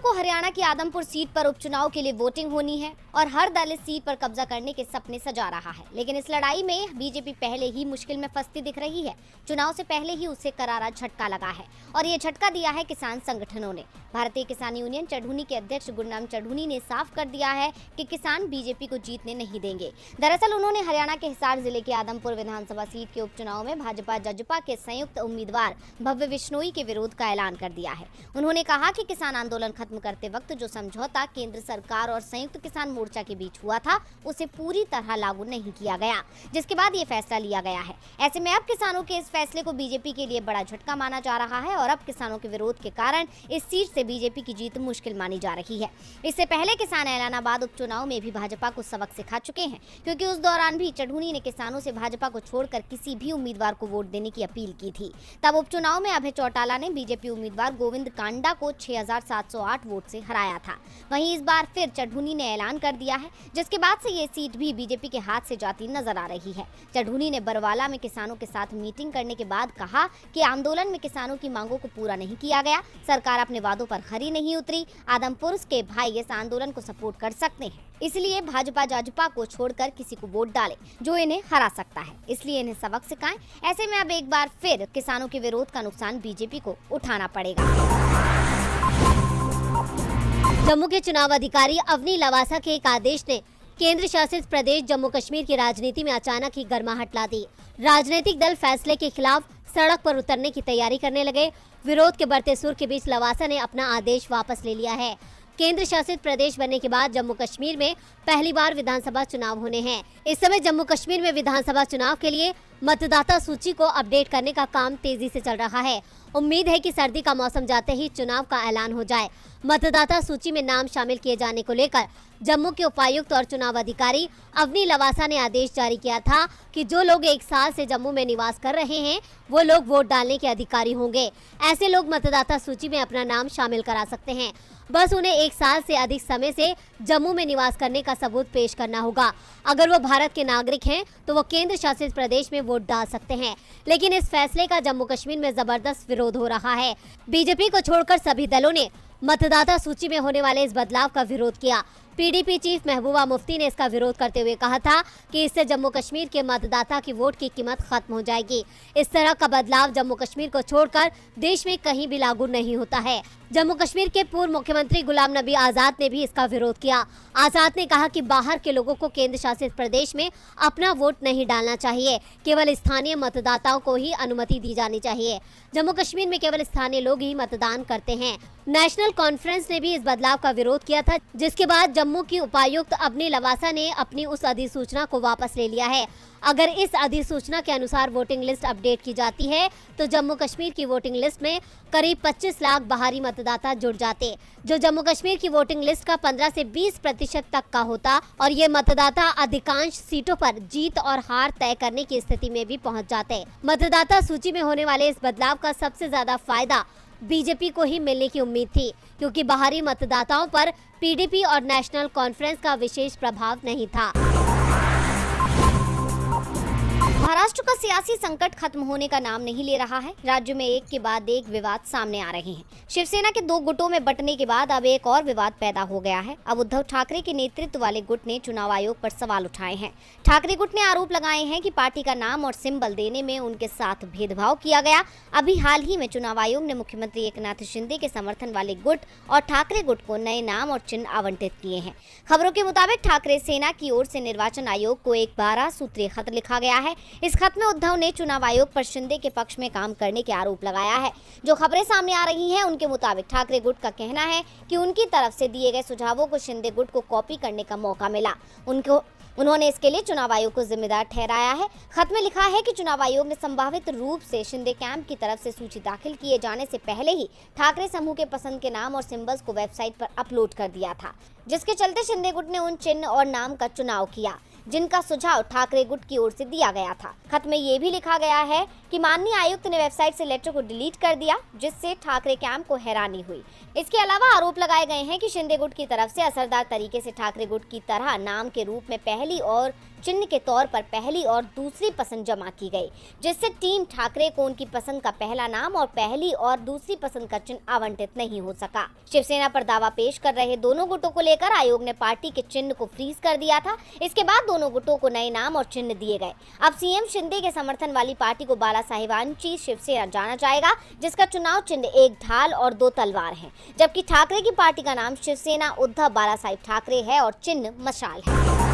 को हरियाणा की आदमपुर सीट पर उपचुनाव के लिए वोटिंग होनी है और हर दल इस सीट पर कब्जा करने के सपने सजा रहा है। लेकिन इस लड़ाई में बीजेपी पहले ही मुश्किल में फंसती दिख रही है। चुनाव से पहले ही उसे करारा झटका लगा है और ये झटका दिया है किसान संगठनों ने। भारतीय किसान यूनियन चढ़ूनी के अध्यक्ष गुरनाम चढ़ूनी ने साफ कर दिया है कि किसान बीजेपी को जीतने नहीं देंगे। दरअसल उन्होंने हरियाणा के हिसार जिले के आदमपुर विधानसभा सीट के उपचुनाव में भाजपा जजपा के संयुक्त उम्मीदवार भव्य बिश्नोई के विरोध का ऐलान कर दिया है। उन्होंने कहा कि किसान आंदोलन खत्म करते वक्त जो समझौता केंद्र सरकार और संयुक्त किसान मोर्चा के बीच हुआ था उसे पूरी तरह लागू नहीं किया गया, जिसके बाद ये फैसला लिया गया है। ऐसे में अब किसानों के इस फैसले को बीजेपी के लिए बड़ा झटका माना जा रहा है और अब किसानों के विरोध के कारण इस सीट से बीजेपी की जीत मुश्किल मानी जा रही है। इससे पहले किसान ऐलानाबाद उपचुनाव में भी भाजपा को सबक सिखा चुके हैं, क्योंकि उस दौरान भी चढ़ूनी ने किसानों से भाजपा को छोड़कर किसी भी उम्मीदवार को वोट देने की अपील की थी। तब उपचुनाव में अभय चौटाला ने बीजेपी उम्मीदवार गोविंद कांडा को 6708 वोट से हराया था। वहीं इस बार फिर चढ़ूनी ने ऐलान कर दिया है, जिसके बाद से ये सीट भी बीजेपी के हाथ से जाती नजर आ रही है। चढ़ूनी ने बरवाला में किसानों के साथ मीटिंग करने के बाद कहा कि आंदोलन में किसानों की मांगों को पूरा नहीं किया गया, सरकार अपने वादों पर खरी नहीं उतरी। आदमपुर के भाई इस आंदोलन को सपोर्ट कर सकते हैं, इसलिए भाजपा जजपा को छोड़कर किसी को वोट डाले जो इन्हें हरा सकता है, इसलिए इन्हें सबक सिखाएं। ऐसे में अब एक बार फिर किसानों के विरोध का नुकसान बीजेपी को उठाना पड़ेगा। जम्मू के चुनाव अधिकारी अवनी लवासा के एक आदेश ने केंद्र शासित प्रदेश जम्मू कश्मीर की राजनीति में अचानक ही गर्माहट ला दी। राजनीतिक दल फैसले के खिलाफ सड़क पर उतरने की तैयारी करने लगे। विरोध के बढ़ते सुर के बीच लवासा ने अपना आदेश वापस ले लिया है। केंद्र शासित प्रदेश बनने के बाद जम्मू कश्मीर में पहली बार विधानसभा चुनाव होने हैं। इस समय जम्मू कश्मीर में विधानसभा चुनाव के लिए मतदाता सूची को अपडेट करने का काम तेजी से चल रहा है। उम्मीद है कि सर्दी का मौसम जाते ही चुनाव का ऐलान हो जाए। मतदाता सूची में नाम शामिल किए जाने को लेकर जम्मू के उपायुक्त और चुनाव अधिकारी अवनी लवासा ने आदेश जारी किया था कि जो लोग 1 साल से जम्मू में निवास कर रहे हैं वो लोग वोट डालने के अधिकारी होंगे। ऐसे लोग मतदाता सूची में अपना नाम शामिल करा सकते हैं। बस उन्हें 1 साल से अधिक समय से जम्मू में निवास करने का सबूत पेश करना होगा। अगर वो भारत के नागरिक हैं तो वो केंद्र शासित प्रदेश में वोट डाल सकते हैं। लेकिन इस फैसले का जम्मू कश्मीर में जबरदस्त विरोध हो रहा है। बीजेपी को छोड़कर सभी दलों ने मतदाता सूची में होने वाले इस बदलाव का विरोध किया। पीडीपी चीफ महबूबा मुफ्ती ने इसका विरोध करते हुए कहा था कि इससे जम्मू कश्मीर के मतदाता की वोट की कीमत खत्म हो जाएगी। इस तरह का बदलाव जम्मू कश्मीर को छोड़कर देश में कहीं भी लागू नहीं होता है। जम्मू कश्मीर के पूर्व मुख्यमंत्री गुलाम नबी आजाद ने भी इसका विरोध किया। आजाद ने कहा कि बाहर के लोगों को केंद्र शासित प्रदेश में अपना वोट नहीं डालना चाहिए, केवल स्थानीय मतदाताओं को ही अनुमति दी जानी चाहिए। जम्मू कश्मीर में केवल स्थानीय लोग ही मतदान करते हैं। नेशनल कॉन्फ्रेंस ने भी इस बदलाव का विरोध किया था, जिसके बाद जम्मू की उपायुक्त अवनी लवासा ने अपनी उस अधिसूचना को वापस ले लिया है। अगर इस अधिसूचना के अनुसार वोटिंग लिस्ट अपडेट की जाती है तो जम्मू कश्मीर की वोटिंग लिस्ट में करीब 25 लाख बाहरी मतदाता जुड़ जाते, जो जम्मू कश्मीर की वोटिंग लिस्ट का 15 से 20% तक का होता और ये मतदाता अधिकांश सीटों पर जीत और हार तय करने की स्थिति में भी पहुंच जाते। मतदाता सूची में होने वाले इस बदलाव का सबसे ज्यादा फायदा बीजेपी को ही मिलने की उम्मीद थी, क्योंकि बाहरी मतदाताओं पर पीडीपी और नेशनल कॉन्फ्रेंस का विशेष प्रभाव नहीं था। महाराष्ट्र का सियासी संकट खत्म होने का नाम नहीं ले रहा है। राज्य में एक के बाद एक विवाद सामने आ रहे हैं। शिवसेना के 2 गुटों में बंटने के बाद अब एक और विवाद पैदा हो गया है। अब उद्धव ठाकरे के नेतृत्व वाले गुट ने चुनाव आयोग पर सवाल उठाए हैं। ठाकरे गुट ने आरोप लगाए हैं कि पार्टी का नाम और सिंबल देने में उनके साथ भेदभाव किया गया। अभी हाल ही में चुनाव आयोग ने मुख्यमंत्री एकनाथ शिंदे के समर्थन वाले गुट और ठाकरे गुट को नए नाम और चिन्ह आवंटित किए हैं। खबरों के मुताबिक ठाकरे सेना की ओर से निर्वाचन आयोग को एक 12 सूत्रीय खत लिखा गया है। इस खत में उद्धव ने चुनाव आयोग पर शिंदे के पक्ष में काम करने के आरोप लगाया है। जो खबरें सामने आ रही हैं उनके मुताबिक ठाकरे गुट का कहना है कि उनकी तरफ से दिए गए सुझावों को शिंदे गुट को कॉपी करने का मौका मिला। उन्होंने इसके लिए चुनाव आयोग को जिम्मेदार ठहराया है। खत में लिखा है कि चुनाव आयोग ने संभावित रूप से शिंदे कैंप की तरफ से सूची दाखिल किए जाने से पहले ही ठाकरे समूह के पसंद के नाम और सिंबल्स को वेबसाइट पर अपलोड कर दिया था, जिसके चलते शिंदे गुट ने उन चिन्ह और नाम का चुनाव किया जिनका सुझाव ठाकरे गुट की ओर से दिया गया था। खत में ये भी लिखा गया है कि माननीय आयुक्त ने वेबसाइट से लेटर को डिलीट कर दिया, जिससे ठाकरे कैंप को हैरानी हुई। इसके अलावा आरोप लगाए गए हैं कि शिंदे गुट की तरफ से असरदार तरीके से ठाकरे गुट की तरह नाम के रूप में पहली और चिन्ह के तौर पर पहली और दूसरी पसंद जमा की गई, जिससे टीम ठाकरे को उनकी पसंद का पहला नाम और पहली और दूसरी पसंद का चिन्ह आवंटित नहीं हो सका। शिवसेना पर दावा पेश कर रहे दोनों गुटों को लेकर आयोग ने पार्टी के चिन्ह को फ्रीज कर दिया था। इसके बाद दोनों गुटों को नए नाम और चिन्ह दिए गए। अब सीएम शिंदे के समर्थन वाली पार्टी को बाला साहेबांची शिवसेना जाना जाएगा, जिसका चुनाव चिन्ह एक ढाल और दो तलवार है, जबकि ठाकरे की पार्टी का नाम शिवसेना उद्धव बाला साहेब ठाकरे है और चिन्ह मशाल है।